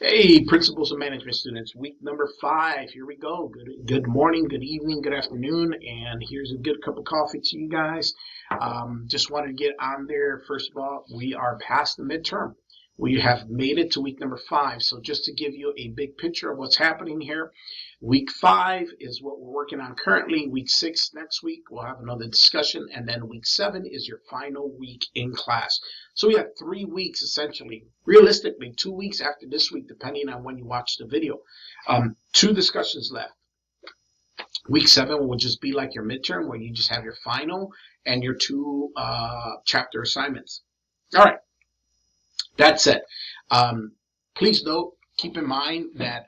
Hey, Principles of Management students, week number 5. Here we go. Good morning, good evening, good afternoon, and here's a good cup of coffee to you guys. Just wanted to get on there. First of all, we are past the midterm. We have made it to week number 5. So just to give you a big picture of what's happening here, week 5 is what we're working on currently. Week 6 next week, we'll have another discussion, and then week 7 is your final week in class. So we have 3 weeks essentially, realistically 2 weeks after this week, depending on when you watch the video. Two discussions left. Week 7 will just be like your midterm, where you just have your final and your two chapter assignments. All right, that's it. Please note, keep in mind that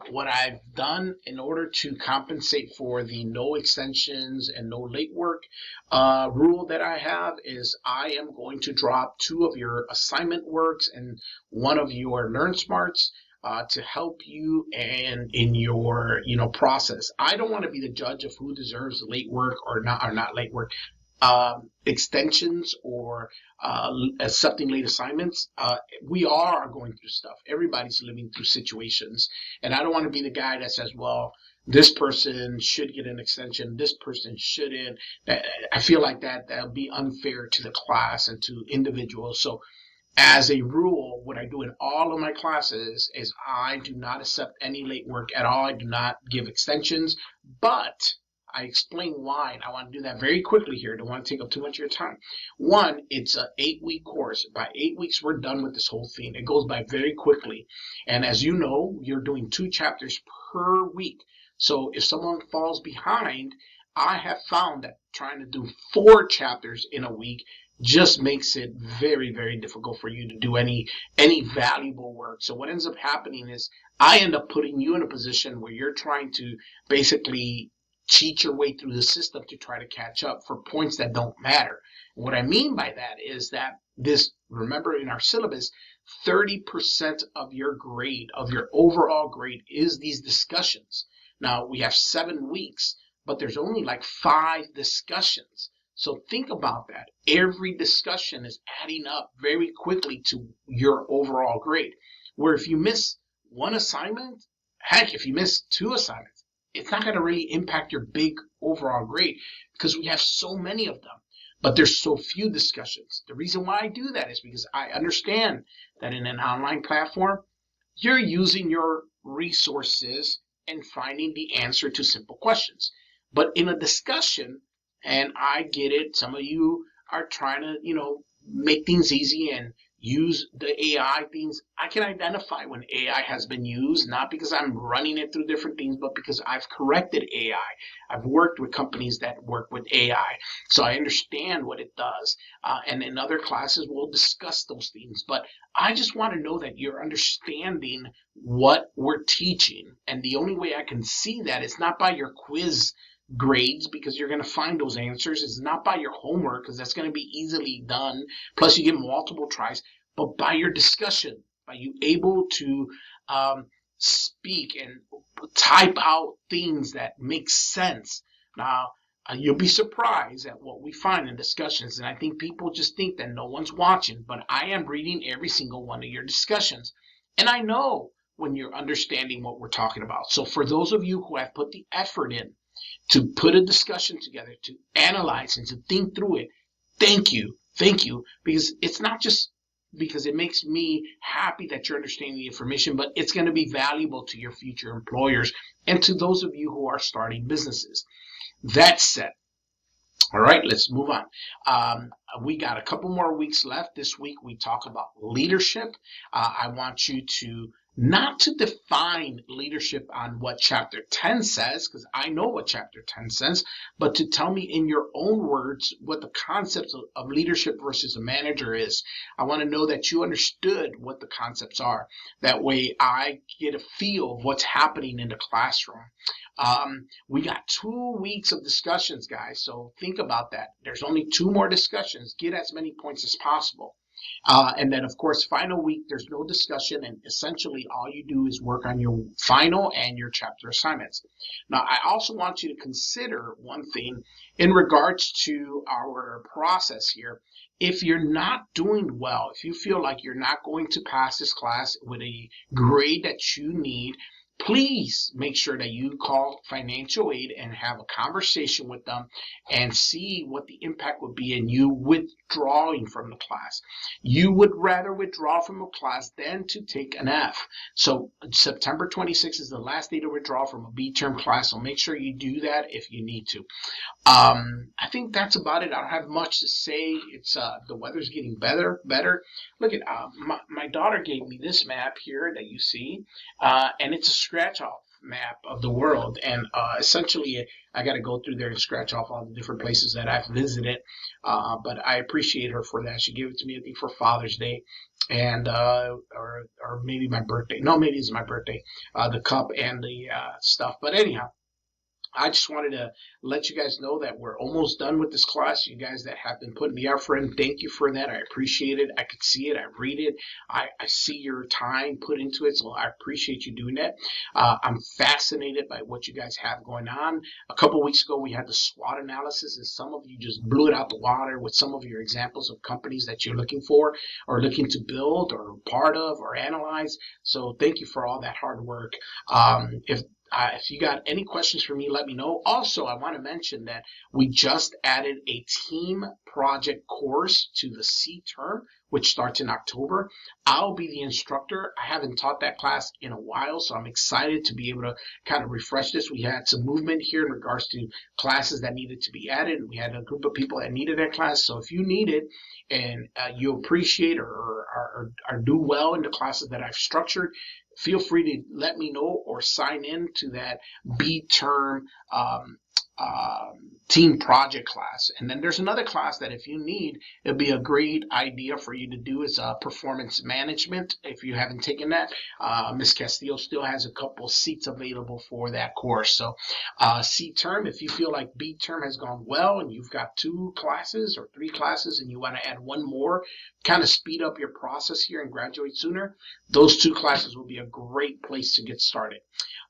what I've done in order to compensate for the no extensions and no late work rule that I have is I am going to drop 2 of your assignment works and 1 of your Learn Smarts to help you and in your process. I don't want to be the judge of who deserves late work or not late work. Extensions or accepting late assignments, we are going through stuff. Everybody's living through situations. And I don't want to be the guy that says, well, this person should get an extension, this person shouldn't. I feel like that'll be unfair to the class and to individuals. So as a rule, what I do in all of my classes is I do not accept any late work at all. I do not give extensions, but I explain why, and I want to do that very quickly here. I don't want to take up too much of your time. One, it's an 8-week course. By 8 weeks, we're done with this whole thing. It goes by very quickly. And as you know, you're doing 2 chapters per week. So if someone falls behind, I have found that trying to do 4 chapters in a week just makes it very, very difficult for you to do any valuable work. So what ends up happening is I end up putting you in a position where you're trying to basically cheat your way through the system to try to catch up for points that don't matter. What I mean by that is that remember in our syllabus, 30% of your grade, of your overall grade, is these discussions. Now we have 7 weeks, but there's only like 5 discussions. So think about that. Every discussion is adding up very quickly to your overall grade. Where if you miss 1 assignment, heck, if you miss 2 assignments, it's not going to really impact your big overall grade because we have so many of them, but there's so few discussions. The reason why I do that is because I understand that in an online platform, you're using your resources and finding the answer to simple questions. But in a discussion, and I get it, some of you are trying to, make things easy and use the AI things. I can identify when AI has been used, not because I'm running it through different things, but because I've corrected AI. I've worked with companies that work with AI, so I understand what it does. And in other classes, we'll discuss those things. But I just want to know that you're understanding what we're teaching. And the only way I can see that is not by your quiz grades, because you're going to find those answers. It's not by your homework, because that's going to be easily done. Plus, you get multiple tries, but by your discussion, by you able to speak and type out things that make sense. Now, you'll be surprised at what we find in discussions. And I think people just think that no one's watching, but I am reading every single one of your discussions. And I know when you're understanding what we're talking about. So for those of you who have put the effort in to put a discussion together, to analyze and to think through it, thank you. Thank you. Because it's not just because it makes me happy that you're understanding the information, but it's going to be valuable to your future employers and to those of you who are starting businesses. That said, all right, let's move on. We got a couple more weeks left. This week we talk about leadership. I want you to not to define leadership on what chapter 10 says, because I know what chapter 10 says, but to tell me in your own words what the concepts of leadership versus a manager is. I want to know that you understood what the concepts are. That way I get a feel of what's happening in the classroom. We got 2 weeks of discussions, guys, so think about that. There's only 2 more discussions. Get as many points as possible. And then, of course, final week, there's no discussion, and essentially all you do is work on your final and your chapter assignments. Now, I also want you to consider one thing in regards to our process here. If you're not doing well, if you feel like you're not going to pass this class with a grade that you need, please make sure that you call financial aid and have a conversation with them and see what the impact would be in you withdrawing from the class. You would rather withdraw from a class than to take an F. So September 26th is the last day to withdraw from a B term class. So make sure you do that if you need to. I think that's about it. I don't have much to say. It's the weather's getting better. Look at my daughter gave me this map here that you see, and it's a scratch off map of the world. And essentially, I got to go through there and scratch off all the different places that I've visited. But I appreciate her for that. She gave it to me, I think, for Father's Day, and or maybe my birthday. No, maybe it's my birthday. The cup and the stuff. But anyhow. I just wanted to let you guys know that we're almost done with this class. You guys that have been putting me out for it, thank you for that. I appreciate it. I can see it. I read it. I see your time put into it, so I appreciate you doing that. I'm fascinated by what you guys have going on. A couple weeks ago, we had the SWOT analysis, and some of you just blew it out the water with some of your examples of companies that you're looking for or looking to build or part of or analyze. So thank you for all that hard work. If you got any questions for me, let me know. Also, I want to mention that we just added a team project course to the C term, which starts in October. I'll be the instructor. I haven't taught that class in a while, so I'm excited to be able to kind of refresh this. We had some movement here in regards to classes that needed to be added. We had a group of people that needed that class. So if you need it and you appreciate or do well in the classes that I've structured, feel free to let me know or sign in to that B term team project class. And then there's another class that if you need, it'd be a great idea for you to do is performance management. If you haven't taken that, Miss Castillo still has a couple seats available for that course. So C term, if you feel like B term has gone well and you've got 2 classes or 3 classes and you want to add one more, kind of speed up your process here and graduate sooner, those 2 classes will be a great place to get started.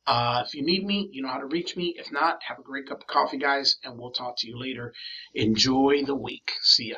If you need me, you know how to reach me. If not, have a great cup of coffee, guys, and we'll talk to you later. Enjoy the week. See ya.